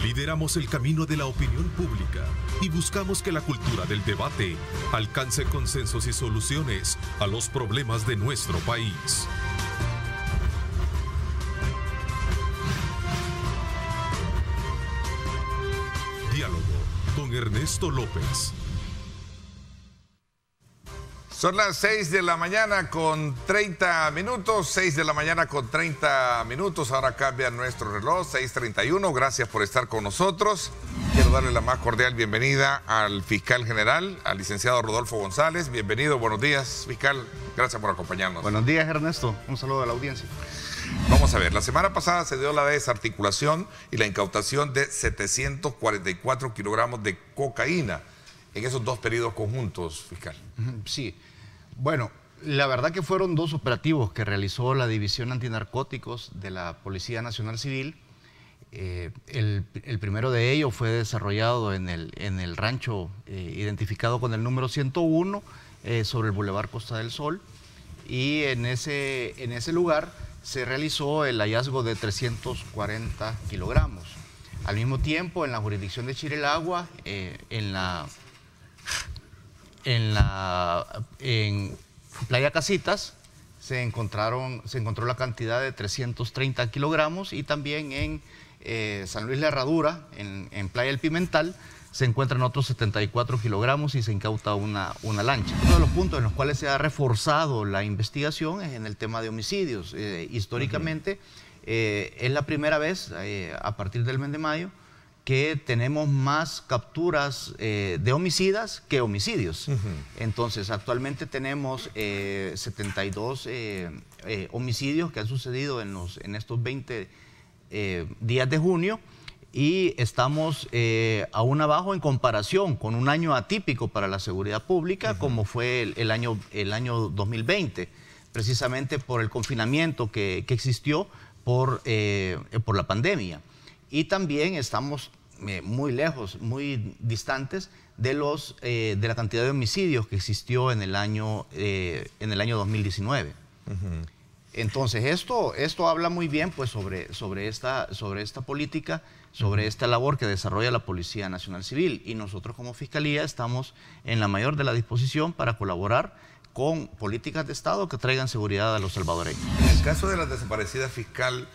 Lideramos el camino de la opinión pública y buscamos que la cultura del debate alcance consensos y soluciones a los problemas de nuestro país. Diálogo con Ernesto López. Son las 6 de la mañana con 30 minutos, 6 de la mañana con 30 minutos, ahora cambia nuestro reloj, 6:31, gracias por estar con nosotros. Quiero darle la más cordial bienvenida al fiscal general, al licenciado Rodolfo González. Bienvenido, buenos días, fiscal, gracias por acompañarnos. Buenos días, Ernesto, un saludo a la audiencia. Vamos a ver, la semana pasada se dio la desarticulación y la incautación de 744 kilogramos de cocaína en esos dos periodos conjuntos, fiscal. Sí, bueno, la verdad que fueron dos operativos que realizó la División Antinarcóticos de la Policía Nacional Civil. El primero de ellos fue desarrollado en el rancho identificado con el número 101 sobre el Boulevard Costa del Sol, y en ese lugar se realizó el hallazgo de 340 kilogramos. Al mismo tiempo, en la jurisdicción de Chirelagua, en Playa Casitas se encontró la cantidad de 330 kilogramos, y también en San Luis La Herradura, en Playa El Pimental, se encuentran otros 74 kilogramos y se incauta una lancha. Uno de los puntos en los cuales se ha reforzado la investigación es en el tema de homicidios. Históricamente es la primera vez a partir del mes de mayo que tenemos más capturas de homicidas que homicidios. Entonces, actualmente tenemos 72 homicidios que han sucedido en estos 20 días de junio, y estamos aún abajo en comparación con un año atípico para la seguridad pública, como fue el año 2020, precisamente por el confinamiento que existió por la pandemia. Y también estamos muy lejos, muy distantes de la cantidad de homicidios que existió en el año 2019. Entonces, esto habla muy bien, pues, sobre esta política, sobre esta labor que desarrolla la Policía Nacional Civil, y nosotros como Fiscalía estamos en la mayor de la disposición para colaborar con políticas de Estado que traigan seguridad a los salvadoreños. En el caso de la desaparecida, fiscal,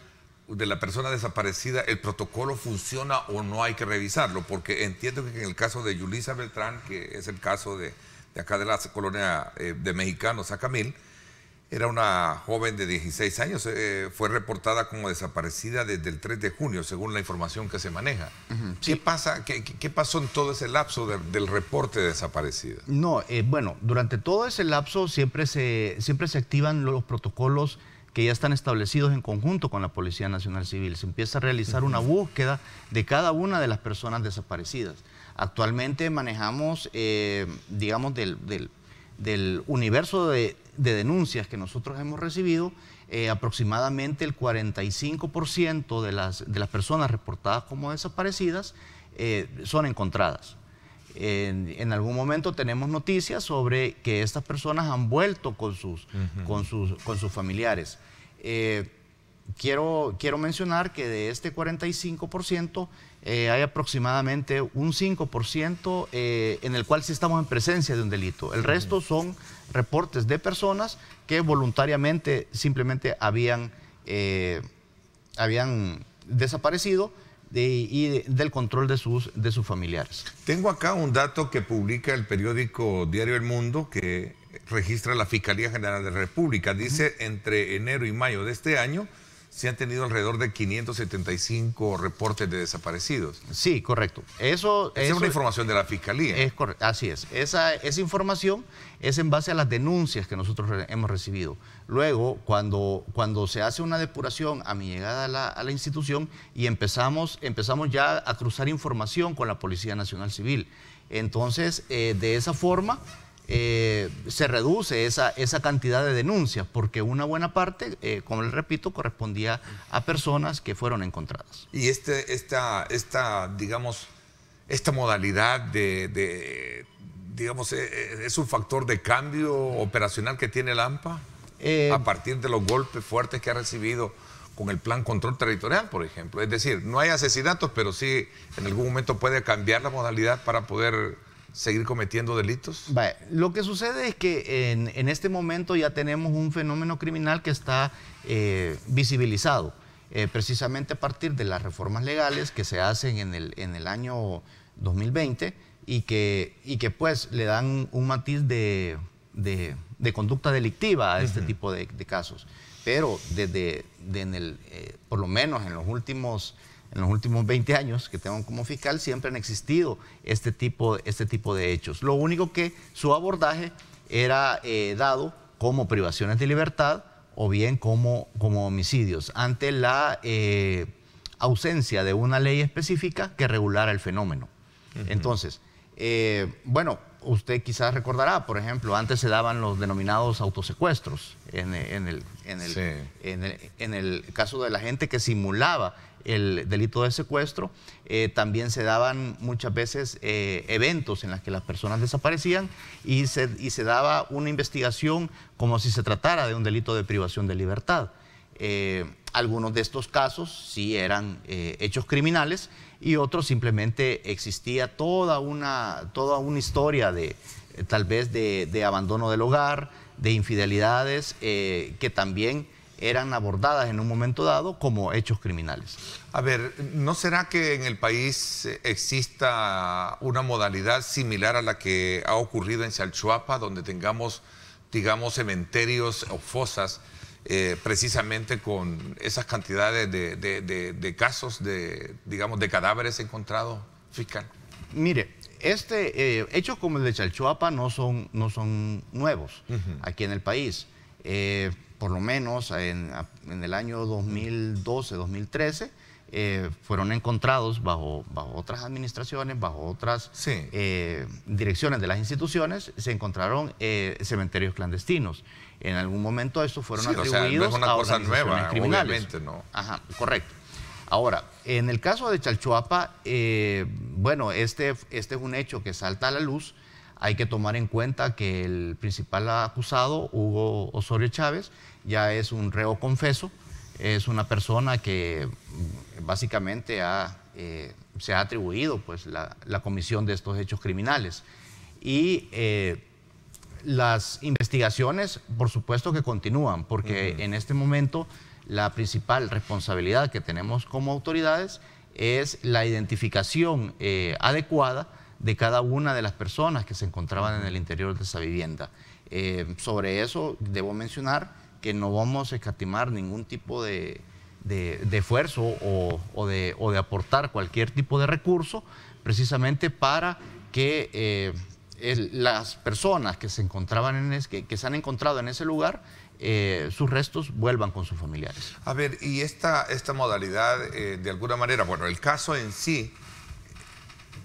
de la persona desaparecida, ¿el protocolo funciona o no hay que revisarlo? Porque entiendo que en el caso de Yulisa Beltrán, que es el caso de acá de la colonia de mexicanos, Sacamil, era una joven de 16 años, fue reportada como desaparecida desde el 3 de junio, según la información que se maneja. Sí. ¿Qué pasó en todo ese lapso del reporte de desaparecida? No, bueno, durante todo ese lapso siempre se activan los protocolos que ya están establecidos en conjunto con la Policía Nacional Civil. Se empieza a realizar una búsqueda de cada una de las personas desaparecidas. Actualmente manejamos, digamos, del universo de denuncias que nosotros hemos recibido, aproximadamente el 45% de las personas reportadas como desaparecidas son encontradas. En algún momento tenemos noticias sobre que estas personas han vuelto con sus familiares. Quiero mencionar que de este 45% hay aproximadamente un 5% en el cual sí estamos en presencia de un delito. El resto son reportes de personas que voluntariamente simplemente habían desaparecido del control de sus familiares. Tengo acá un dato que publica el periódico Diario El Mundo, que registra la Fiscalía General de la República. Dice, entre enero y mayo de este año se han tenido alrededor de 575 reportes de desaparecidos. Sí, correcto. Esa es una información de la Fiscalía. Es correcto, así es. Esa información es en base a las denuncias que nosotros hemos recibido. Luego, cuando se hace una depuración a mi llegada a la institución, y empezamos ya a cruzar información con la Policía Nacional Civil. Entonces, de esa forma se reduce esa cantidad de denuncias, porque una buena parte, como les repito, correspondía a personas que fueron encontradas. Y esta modalidad digamos, es un factor de cambio operacional que tiene el AMPA a partir de los golpes fuertes que ha recibido con el plan control territorial, por ejemplo. Es decir, no hay asesinatos, pero sí en algún momento puede cambiar la modalidad para poder seguir cometiendo delitos. Vale. Lo que sucede es que en este momento ya tenemos un fenómeno criminal que está visibilizado, precisamente a partir de las reformas legales que se hacen en el año 2020 y que pues le dan un matiz de conducta delictiva a este tipo de casos. Pero por lo menos en los últimos 20 años que tengo como fiscal, siempre han existido este tipo de hechos. Lo único que su abordaje era dado como privaciones de libertad o bien como homicidios, ante la ausencia de una ley específica que regulara el fenómeno. Entonces, bueno, usted quizás recordará, por ejemplo, antes se daban los denominados autosecuestros en el caso de la gente que simulaba el delito de secuestro. También se daban muchas veces eventos en los que las personas desaparecían y se daba una investigación como si se tratara de un delito de privación de libertad. Algunos de estos casos sí eran hechos criminales y otros simplemente existía toda una historia tal vez de abandono del hogar, de infidelidades que también eran abordadas en un momento dado como hechos criminales. A ver, ¿no será que en el país exista una modalidad similar a la que ha ocurrido en Chalchuapa, donde tengamos, digamos, cementerios o fosas precisamente con esas cantidades de casos digamos, de cadáveres encontrados, fiscal? Mire, hechos como el de Chalchuapa no son nuevos aquí en el país. Por lo menos en el año 2012-2013 fueron encontrados bajo otras administraciones, bajo otras direcciones de las instituciones, se encontraron cementerios clandestinos. En algún momento estos fueron atribuidos no es una a cosa organizaciones nueva, criminales. obviamente, ¿no? Ajá, correcto. Ahora, en el caso de Chalchuapa, bueno, este es un hecho que salta a la luz. Hay que tomar en cuenta que el principal acusado, Hugo Osorio Chávez, ya es un reo confeso, es una persona que básicamente se ha atribuido pues, la comisión de estos hechos criminales. Y las investigaciones, por supuesto que continúan, porque en este momento la principal responsabilidad que tenemos como autoridades es la identificación adecuada de cada una de las personas que se encontraban en el interior de esa vivienda. Sobre eso debo mencionar que no vamos a escatimar ningún tipo de esfuerzo o de aportar cualquier tipo de recurso, precisamente para que las personas que se encontraban que se han encontrado en ese lugar, sus restos vuelvan con sus familiares. A ver, y esta modalidad, de alguna manera, bueno, el caso en sí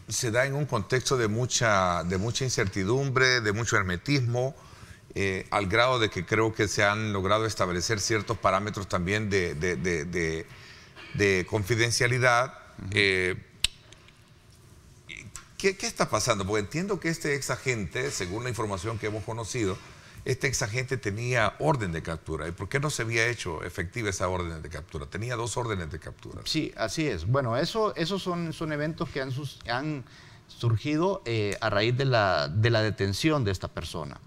se da en un contexto de mucha incertidumbre, de mucho hermetismo, al grado de que creo que se han logrado establecer ciertos parámetros también de confidencialidad. ¿Qué está pasando? Porque entiendo que este exagente, según la información que hemos conocido, este exagente tenía orden de captura. ¿Y por qué no se había hecho efectiva esa orden de captura? Tenía 2 órdenes de captura. Sí, así es. Bueno, esos son eventos que han surgido a raíz de la detención de esta persona.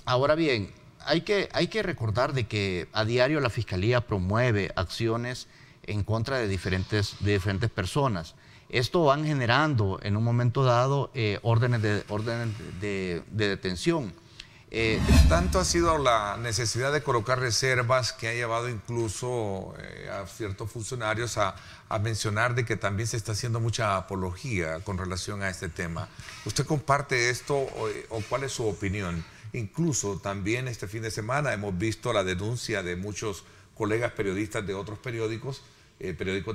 Ahora bien, hay que recordar de que a diario la Fiscalía promueve acciones en contra de diferentes personas. Esto van generando en un momento dado órdenes de detención. Tanto ha sido la necesidad de colocar reservas que ha llevado incluso a ciertos funcionarios a mencionar de que también se está haciendo mucha apología con relación a este tema. ¿Usted comparte esto o cuál es su opinión? Incluso también este fin de semana hemos visto la denuncia de muchos colegas periodistas de otros periódicos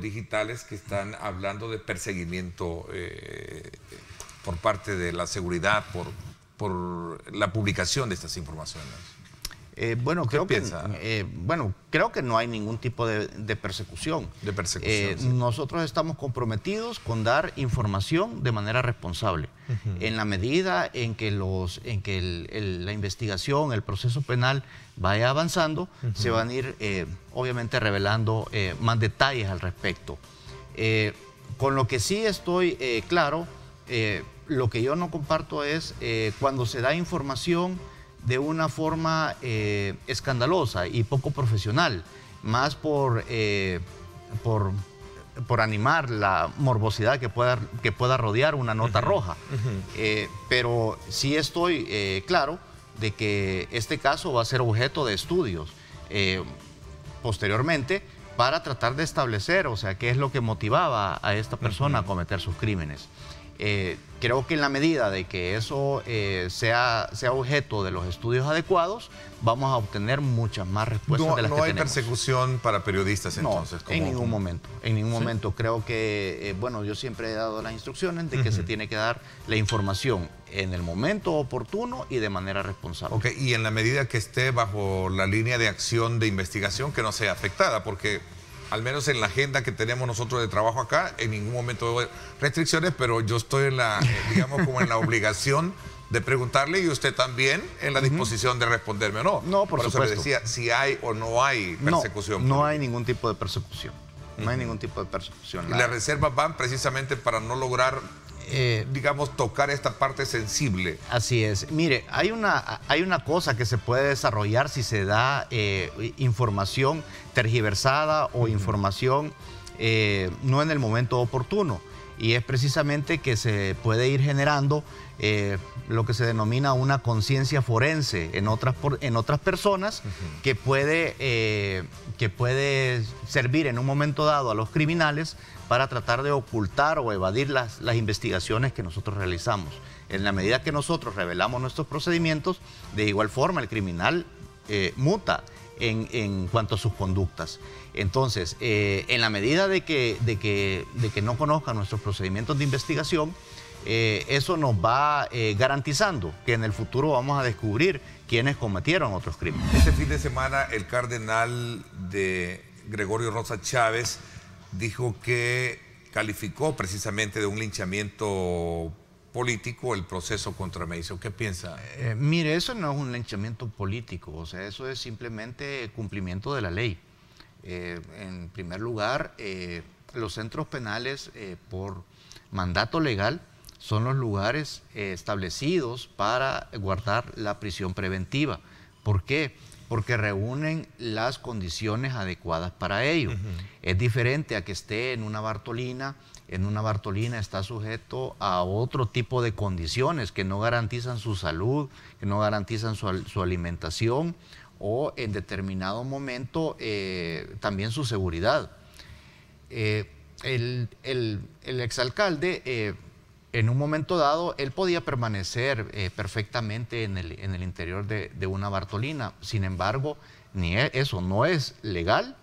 digitales que están hablando de perseguimiento por parte de la seguridad por la publicación de estas informaciones. Bueno, creo piensa? creo que no hay ningún tipo de persecución. De persecución. Sí. Nosotros estamos comprometidos con dar información de manera responsable. En la medida en que, la investigación, el proceso penal vaya avanzando, se van a ir obviamente revelando más detalles al respecto. Con lo que sí estoy claro, lo que yo no comparto es cuando se da información de una forma escandalosa y poco profesional, más por animar la morbosidad que pueda rodear una nota roja. Pero sí estoy claro de que este caso va a ser objeto de estudios posteriormente para tratar de establecer, o sea, qué es lo que motivaba a esta persona a cometer sus crímenes. Creo que en la medida de que eso sea objeto de los estudios adecuados, vamos a obtener muchas más respuestas de las que tenemos. No hay persecución para periodistas entonces. No, en ningún momento. En ningún momento. Creo que, bueno, yo siempre he dado las instrucciones de que se tiene que dar la información en el momento oportuno y de manera responsable. Ok, y en la medida que esté bajo la línea de acción de investigación, que no sea afectada, porque al menos en la agenda que tenemos nosotros de trabajo acá, en ningún momento hay restricciones, pero yo estoy en la, digamos, como en la obligación de preguntarle y usted también en la disposición de responderme o no. No, por supuesto. Eso le decía, si hay o no hay persecución. No hay ningún tipo de persecución. No hay ningún tipo de persecución. Y las reservas van precisamente para no lograr, digamos, tocar esta parte sensible. Así es. Mire, hay una cosa que se puede desarrollar si se da información tergiversada o información no en el momento oportuno. Y es precisamente que se puede ir generando lo que se denomina una conciencia forense en otras personas que puede servir en un momento dado a los criminales para tratar de ocultar o evadir las investigaciones que nosotros realizamos. En la medida que nosotros revelamos nuestros procedimientos, de igual forma el criminal muta en cuanto a sus conductas. Entonces, en la medida de que no conozcan nuestros procedimientos de investigación, eso nos va garantizando que en el futuro vamos a descubrir quiénes cometieron otros crímenes. Este fin de semana el cardenal de Gregorio Rosa Chávez dijo que calificó precisamente de un linchamiento político el proceso contra Mauricio. ¿Qué piensa? Mire, eso no es un linchamiento político, o sea, eso es simplemente cumplimiento de la ley. En primer lugar, los centros penales por mandato legal son los lugares establecidos para guardar la prisión preventiva. ¿Por qué? Porque reúnen las condiciones adecuadas para ello. Es diferente a que esté en una Bartolina. En una Bartolina está sujeto a otro tipo de condiciones que no garantizan su salud, que no garantizan su alimentación o en determinado momento también su seguridad. El exalcalde, en un momento dado, él podía permanecer perfectamente en el interior de una Bartolina. Sin embargo, eso no es legal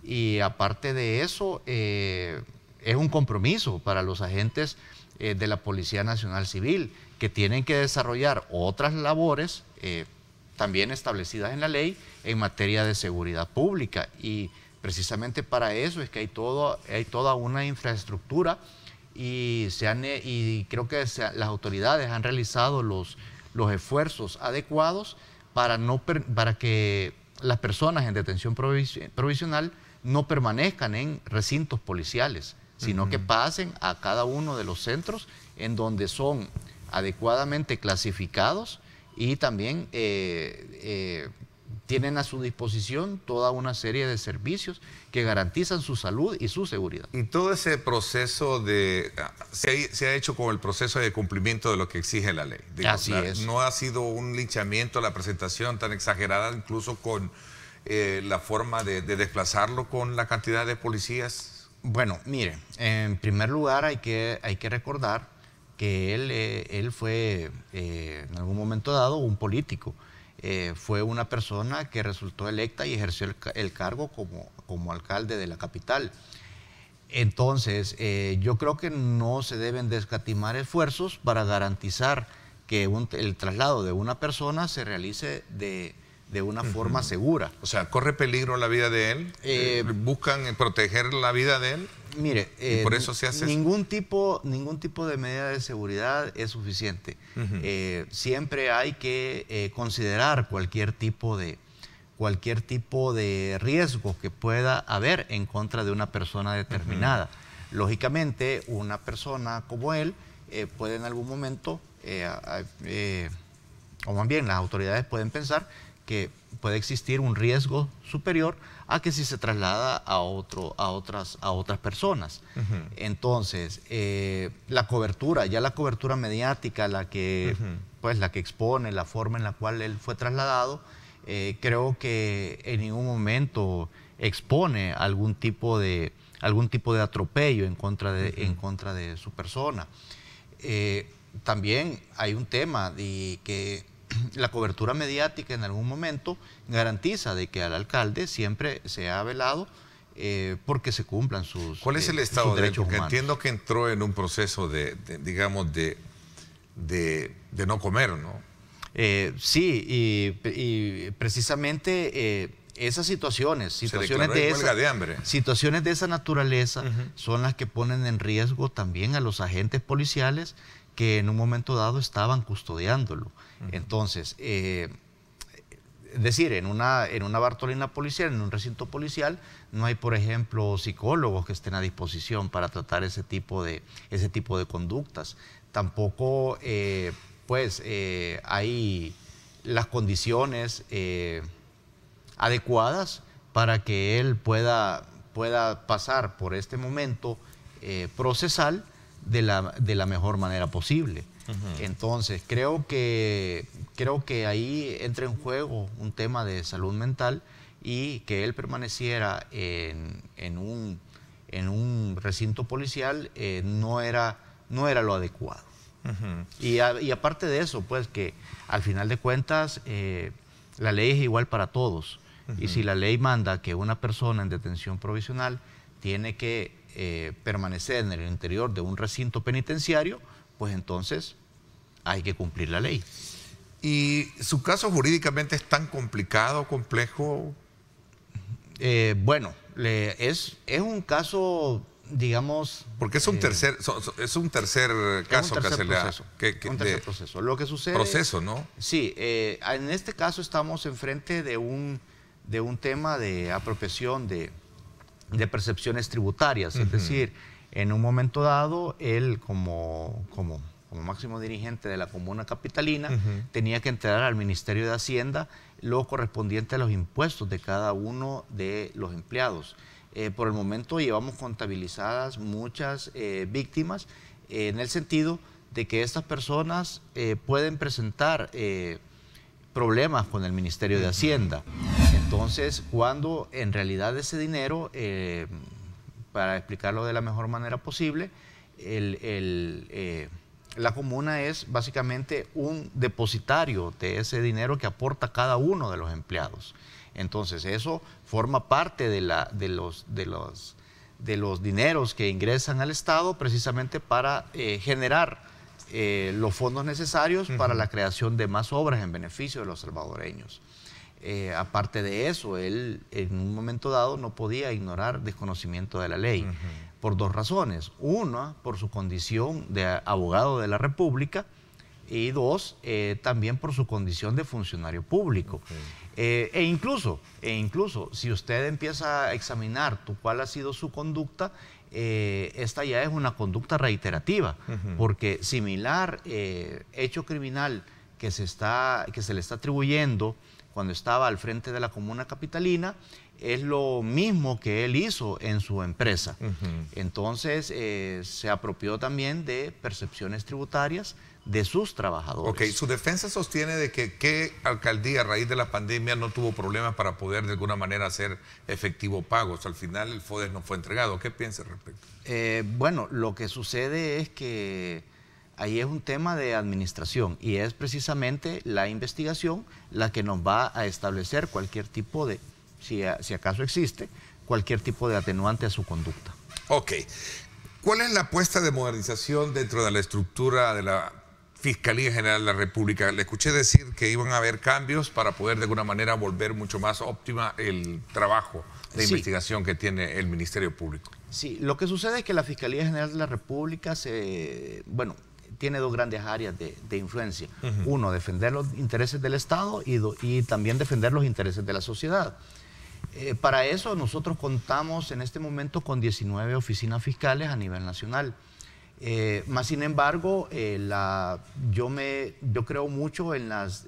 y aparte de eso, es un compromiso para los agentes de la Policía Nacional Civil que tienen que desarrollar otras labores también establecidas en la ley en materia de seguridad pública y precisamente para eso es que hay toda una infraestructura y creo que las autoridades han realizado los esfuerzos adecuados para que las personas en detención provisional no permanezcan en recintos policiales, sino que pasen a cada uno de los centros en donde son adecuadamente clasificados y también tienen a su disposición toda una serie de servicios que garantizan su salud y su seguridad. Y todo ese proceso se ha hecho con el proceso de cumplimiento de lo que exige la ley. Así es. No ha sido un linchamiento la presentación tan exagerada, incluso con la forma de desplazarlo con la cantidad de policías. Bueno, mire, en primer lugar hay que recordar que él fue en algún momento dado un político. Fue una persona que resultó electa y ejerció el cargo como alcalde de la capital. Entonces, yo creo que no se deben de escatimar esfuerzos para garantizar que el traslado de una persona se realice de de una forma segura. O sea, ¿corre peligro la vida de él? ¿Buscan proteger la vida de él? Mire, y por eso se hace ningún tipo de medida de seguridad es suficiente. Siempre hay que considerar cualquier tipo de riesgo que pueda haber en contra de una persona determinada. Lógicamente, una persona como él puede en algún momento, o más bien las autoridades pueden pensar que puede existir un riesgo superior a que si se traslada a otras personas. Entonces, la cobertura mediática, la que expone la forma en la cual él fue trasladado, creo que en ningún momento expone algún tipo de atropello en contra de su persona. También hay un tema de que la cobertura mediática en algún momento garantiza de que al alcalde siempre se ha velado porque se cumplan sus ¿Cuál es el estado de derechos él? Porque humanos. entiendo que entró en un proceso de no comer, ¿no? Sí, y precisamente esas situaciones de esa naturaleza son las que ponen en riesgo también a los agentes policiales que en un momento dado estaban custodiándolo. Entonces, es decir, en una Bartolina policial, en un recinto policial, no hay, por ejemplo, psicólogos que estén a disposición para tratar ese tipo de conductas. Tampoco, hay las condiciones adecuadas para que él pueda pasar por este momento procesal de la mejor manera posible. Entonces, creo que ahí entra en juego un tema de salud mental, y que él permaneciera en un recinto policial no era lo adecuado. Y aparte de eso, pues que al final de cuentas la ley es igual para todos. Y si la ley manda que una persona en detención provisional tiene que permanecer en el interior de un recinto penitenciario, pues entonces hay que cumplir la ley. ¿Y su caso jurídicamente es tan complicado, complejo? Bueno, es un caso, digamos... Porque es un tercer caso que se le da. Un tercer proceso. Lo que sucede... Proceso, ¿no? Sí, en este caso estamos enfrente de un tema de apropiación de percepciones tributarias. Es decir, en un momento dado, él como máximo dirigente de la comuna capitalina tenía que entregar al Ministerio de Hacienda lo correspondiente a los impuestos de cada uno de los empleados. Por el momento llevamos contabilizadas muchas víctimas, en el sentido de que estas personas pueden presentar problemas con el Ministerio de Hacienda. Entonces, cuando en realidad ese dinero, para explicarlo de la mejor manera posible, la comuna es básicamente un depositario de ese dinero que aporta cada uno de los empleados. Entonces, eso forma parte de los dineros que ingresan al Estado, precisamente para generar los fondos necesarios para la creación de más obras en beneficio de los salvadoreños. Aparte de eso, él en un momento dado no podía ignorar desconocimiento de la ley, por dos razones. Una, por su condición de abogado de la República, y dos, también por su condición de funcionario público. E incluso, si usted empieza a examinar cuál ha sido su conducta, esta ya es una conducta reiterativa, porque similar hecho criminal que se le está atribuyendo cuando estaba al frente de la comuna capitalina, es lo mismo que él hizo en su empresa. Entonces, se apropió también de percepciones tributarias de sus trabajadores. Ok, su defensa sostiene de que ¿qué alcaldía a raíz de la pandemia no tuvo problemas para poder de alguna manera hacer efectivo pagos? Al final el FODES no fue entregado. ¿Qué piensa al respecto? Bueno, lo que sucede es que ahí es un tema de administración, y es precisamente la investigación la que nos va a establecer cualquier tipo de, si acaso existe, cualquier tipo de atenuante a su conducta. Ok. ¿Cuál es la apuesta de modernización dentro de la estructura de la Fiscalía General de la República. Le escuché decir que iban a haber cambios para poder de alguna manera volver mucho más óptima el trabajo de investigación que tiene el Ministerio Público. Sí, lo que sucede es que la Fiscalía General de la República tiene dos grandes áreas de influencia. Uno, defender los intereses del Estado y también defender los intereses de la sociedad. Para eso nosotros contamos en este momento con 19 oficinas fiscales a nivel nacional. Más sin embargo, yo creo mucho en las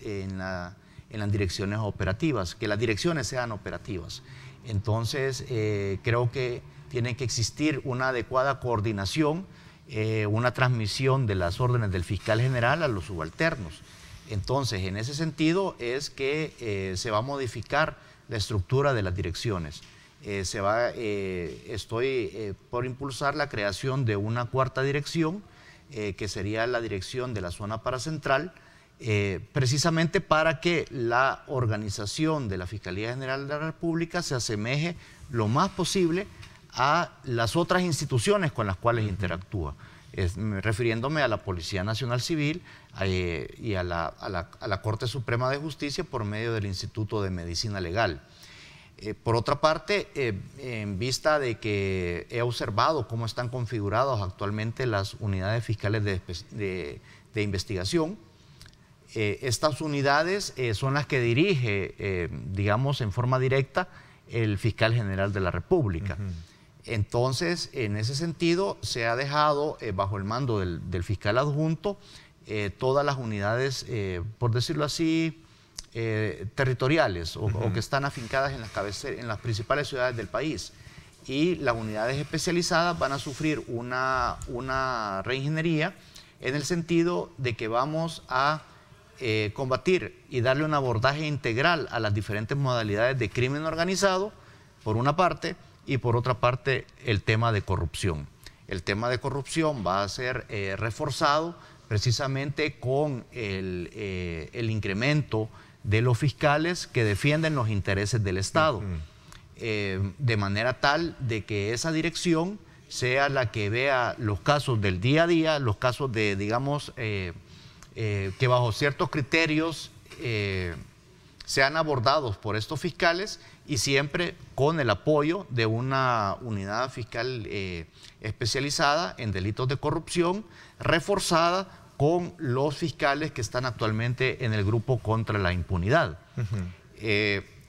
direcciones operativas, que las direcciones sean operativas. Entonces, creo que tiene que existir una adecuada coordinación, una transmisión de las órdenes del fiscal general a los subalternos. Entonces, en ese sentido es que se va a modificar la estructura de las direcciones. Estoy por impulsar la creación de una cuarta dirección, que sería la dirección de la zona paracentral, precisamente para que la organización de la Fiscalía General de la República se asemeje lo más posible a las otras instituciones con las cuales interactúa. Refiriéndome a la Policía Nacional Civil y a la Corte Suprema de Justicia por medio del Instituto de Medicina Legal. Por otra parte, en vista de que he observado cómo están configuradas actualmente las unidades fiscales de investigación, estas unidades son las que dirige, digamos, en forma directa el fiscal general de la República. Entonces, en ese sentido, se ha dejado bajo el mando del fiscal adjunto todas las unidades, por decirlo así, territoriales o que están afincadas en las principales ciudades del país. Y las unidades especializadas van a sufrir una reingeniería en el sentido de que vamos a combatir y darle un abordaje integral a las diferentes modalidades de crimen organizado, por una parte, y por otra parte el tema de corrupción. El tema de corrupción va a ser reforzado precisamente con el incremento de los fiscales que defienden los intereses del Estado, de manera tal de que esa dirección sea la que vea los casos del día a día, los casos de, digamos, que bajo ciertos criterios sean abordados por estos fiscales y siempre con el apoyo de una unidad fiscal especializada en delitos de corrupción, reforzada con los fiscales que están actualmente en el grupo contra la impunidad.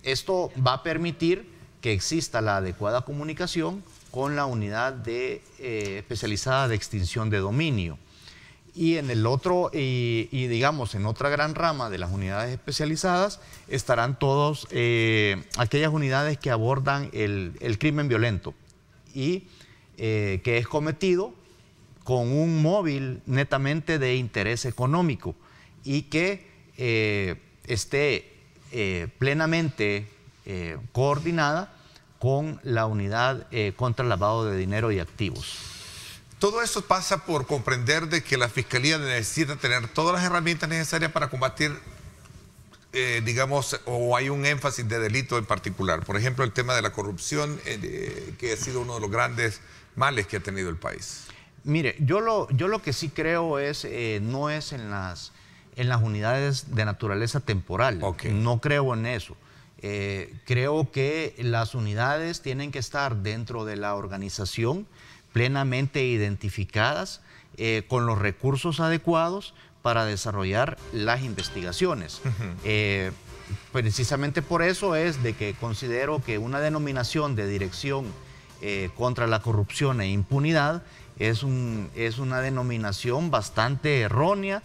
Esto va a permitir que exista la adecuada comunicación con la unidad especializada de extinción de dominio. Y en el otro, digamos, en otra gran rama de las unidades especializadas estarán todas aquellas unidades que abordan el crimen violento y que es cometido con un móvil netamente de interés económico y que esté plenamente coordinada con la unidad contra el lavado de dinero y activos. Todo esto pasa por comprender de que la Fiscalía necesita tener todas las herramientas necesarias para combatir, digamos, o hay un énfasis de delito en particular. Por ejemplo, el tema de la corrupción, que ha sido uno de los grandes males que ha tenido el país. Mire, yo lo que sí creo es, no es en las unidades de naturaleza temporal. No creo en eso. Creo que las unidades tienen que estar dentro de la organización, plenamente identificadas, con los recursos adecuados para desarrollar las investigaciones. Precisamente por eso es de que considero que una denominación de dirección contra la corrupción e impunidad es una denominación bastante errónea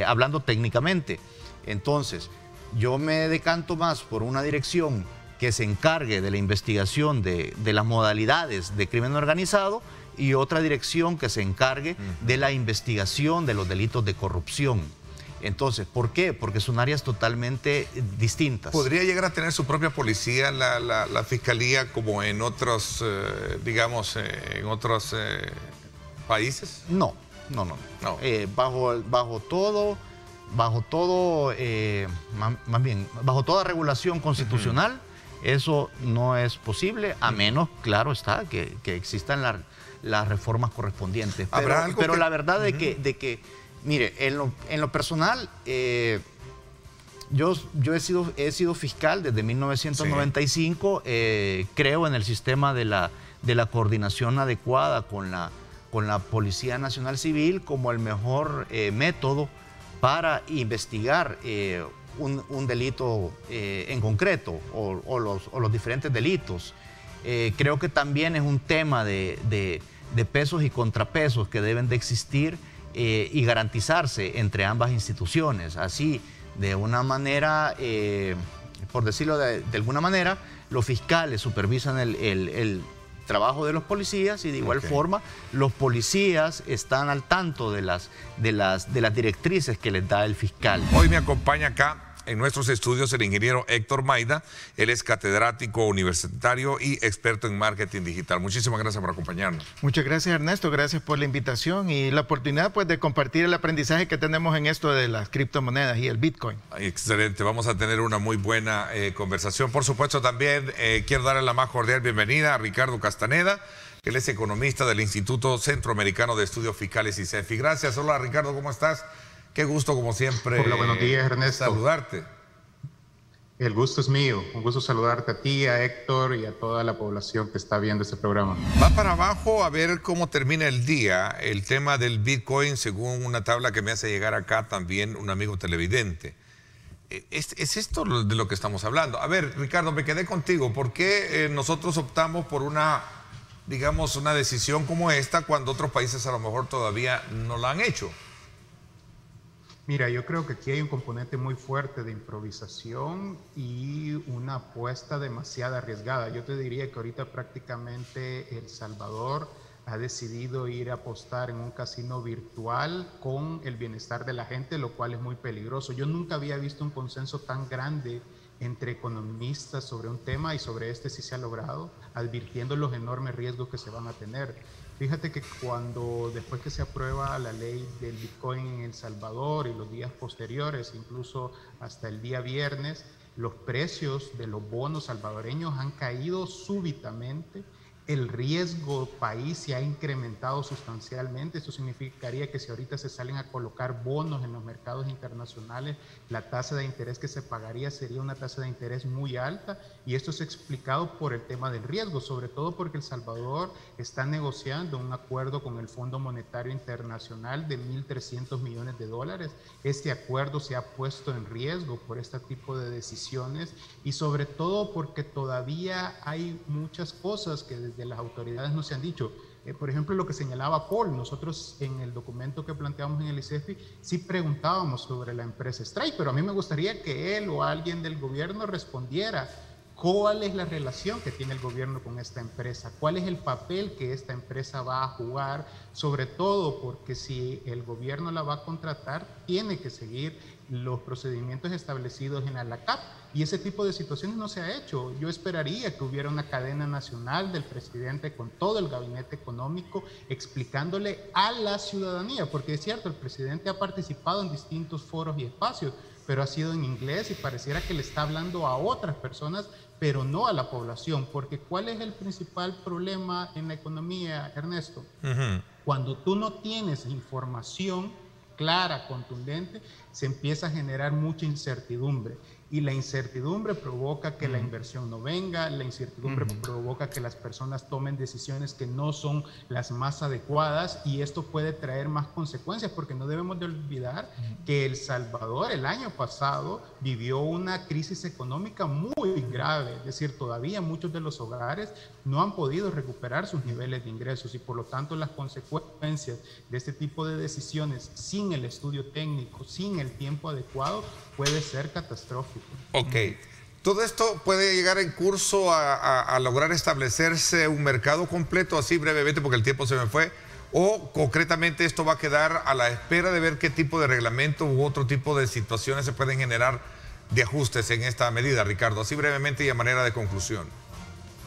hablando técnicamente. Entonces, yo me decanto más por una dirección que se encargue de la investigación de las modalidades de crimen organizado y otra dirección que se encargue de la investigación de los delitos de corrupción. Entonces, ¿por qué? Porque son áreas totalmente distintas. ¿Podría llegar a tener su propia policía la Fiscalía como en otros, digamos, en otros países? No. Bajo toda regulación constitucional, Eso no es posible, a menos, claro está, que existan las reformas correspondientes. Pero la verdad de que, mire, en lo personal, yo he sido fiscal desde 1995, creo en el sistema de la coordinación adecuada con la Policía Nacional Civil como el mejor método para investigar un delito en concreto o los diferentes delitos. Creo que también es un tema de pesos y contrapesos que deben de existir y garantizarse entre ambas instituciones. Así, de una manera, por decirlo de alguna manera, los fiscales supervisan el trabajo de los policías y de igual forma los policías están al tanto de las directrices que les da el fiscal. Hoy me acompaña acá en nuestros estudios el ingeniero Héctor Maida. Él es catedrático universitario y experto en marketing digital. Muchísimas gracias por acompañarnos. Muchas gracias, Ernesto. Gracias por la invitación y la oportunidad pues, de compartir el aprendizaje que tenemos en esto de las criptomonedas y el Bitcoin. Excelente. Vamos a tener una muy buena conversación. Por supuesto, también quiero darle la más cordial bienvenida a Ricardo Castaneda. Él es economista del Instituto Centroamericano de Estudios Fiscales, ICEFI. Gracias. Hola, Ricardo, ¿cómo estás? Qué gusto, como siempre. Hola, buenos días, Ernesto. Saludarte. El gusto es mío. Un gusto saludarte a ti, a Héctor y a toda la población que está viendo este programa. Va para abajo a ver cómo termina el día el tema del Bitcoin, según una tabla que me hace llegar acá también un amigo televidente. ¿Es esto de lo que estamos hablando? A ver, Ricardo, me quedé contigo. ¿Por qué nosotros optamos por una decisión como esta cuando otros países a lo mejor todavía no la han hecho? Mira, yo creo que aquí hay un componente muy fuerte de improvisación y una apuesta demasiado arriesgada. Yo te diría que ahorita prácticamente El Salvador ha decidido ir a apostar en un casino virtual con el bienestar de la gente, lo cual es muy peligroso. Yo nunca había visto un consenso tan grande entre economistas sobre un tema y sobre este sí se ha logrado, advirtiendo los enormes riesgos que se van a tener. Fíjate que después que se aprueba la ley del Bitcoin en El Salvador y los días posteriores, incluso hasta el día viernes, los precios de los bonos salvadoreños han caído súbitamente. El riesgo país se ha incrementado sustancialmente. Esto significaría que si ahorita se salen a colocar bonos en los mercados internacionales, la tasa de interés que se pagaría sería una tasa de interés muy alta, y esto es explicado por el tema del riesgo, sobre todo porque El Salvador está negociando un acuerdo con el Fondo Monetario Internacional de 1.300 millones de dólares. Este acuerdo se ha puesto en riesgo por este tipo de decisiones y sobre todo porque todavía hay muchas cosas que desde las autoridades no se han dicho. Por ejemplo, lo que señalaba Paul, nosotros en el documento que planteamos en el ICEFI sí preguntábamos sobre la empresa Stripe, pero a mí me gustaría que él o alguien del gobierno respondiera cuál es la relación que tiene el gobierno con esta empresa, cuál es el papel que esta empresa va a jugar, sobre todo porque si el gobierno la va a contratar, tiene que seguir los procedimientos establecidos en la LACAP, y ese tipo de situaciones no se ha hecho. Yo esperaría que hubiera una cadena nacional del presidente con todo el gabinete económico explicándole a la ciudadanía, porque es cierto, el presidente ha participado en distintos foros y espacios, pero ha sido en inglés y pareciera que le está hablando a otras personas, pero no a la población, porque ¿cuál es el principal problema en la economía, Ernesto? Cuando tú no tienes información clara, contundente, se empieza a generar mucha incertidumbre. Y la incertidumbre provoca que la inversión no venga, la incertidumbre provoca que las personas tomen decisiones que no son las más adecuadas, y esto puede traer más consecuencias, porque no debemos de olvidar que El Salvador el año pasado vivió una crisis económica muy grave, es decir, todavía muchos de los hogares no han podido recuperar sus niveles de ingresos, y por lo tanto las consecuencias de este tipo de decisiones sin el estudio técnico, sin el tiempo adecuado, puede ser catastrófico. Ok. ¿Todo esto puede llegar en curso a lograr establecerse un mercado completo, así brevemente, porque el tiempo se me fue? ¿O concretamente esto va a quedar a la espera de ver qué tipo de reglamento u otro tipo de situaciones se pueden generar de ajustes en esta medida, Ricardo? Así brevemente y a manera de conclusión.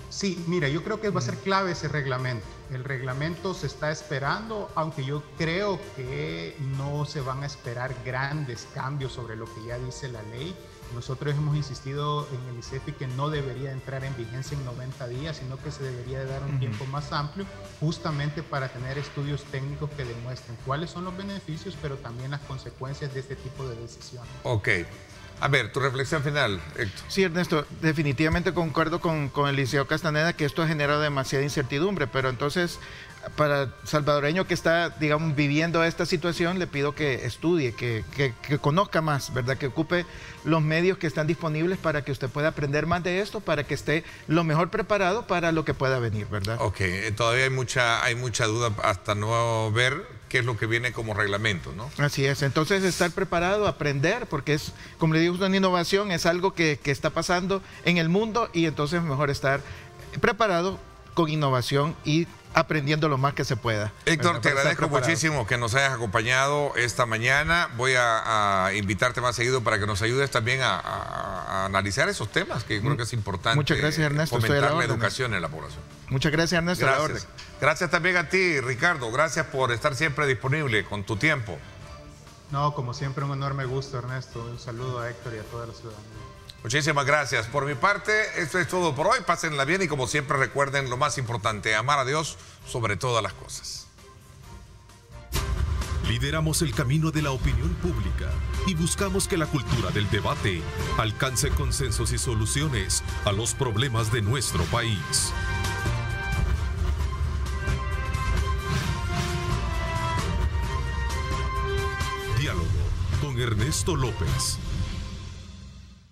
Sí, mira, yo creo que va a ser clave ese reglamento. El reglamento se está esperando, aunque yo creo que no se van a esperar grandes cambios sobre lo que ya dice la ley. Nosotros hemos insistido en el ICEFI que no debería entrar en vigencia en 90 días, sino que se debería de dar un tiempo más amplio, justamente para tener estudios técnicos que demuestren cuáles son los beneficios, pero también las consecuencias de este tipo de decisiones. Ok. A ver, tu reflexión final, Héctor. Sí, Ernesto, definitivamente concuerdo con el licenciado Castaneda que esto ha generado demasiada incertidumbre, pero entonces para el salvadoreño que está, digamos, viviendo esta situación, le pido que estudie, que conozca más, ¿verdad? Que ocupe los medios que están disponibles para que usted pueda aprender más de esto, para que esté lo mejor preparado para lo que pueda venir, ¿verdad? Ok, todavía hay mucha duda hasta no ver qué es lo que viene como reglamento, ¿no? Así es, entonces estar preparado, aprender, porque es, como le digo, una innovación, es algo que está pasando en el mundo y entonces es mejor estar preparado con innovación y aprendiendo lo más que se pueda. Héctor, te agradezco muchísimo que nos hayas acompañado esta mañana. Voy a invitarte más seguido para que nos ayudes también a analizar esos temas, que creo que es importante. Muchas gracias, Ernesto. Fomentar la educación en la población. Muchas gracias, Ernesto. Gracias. A la orden. Gracias también a ti, Ricardo. Gracias por estar siempre disponible con tu tiempo. No, como siempre, un enorme gusto, Ernesto. Un saludo a Héctor y a toda la ciudadanía. Muchísimas gracias. Por mi parte, esto es todo por hoy. Pásenla bien y como siempre recuerden lo más importante, amar a Dios sobre todas las cosas. Lideramos el camino de la opinión pública y buscamos que la cultura del debate alcance consensos y soluciones a los problemas de nuestro país. Diálogo con Ernesto López.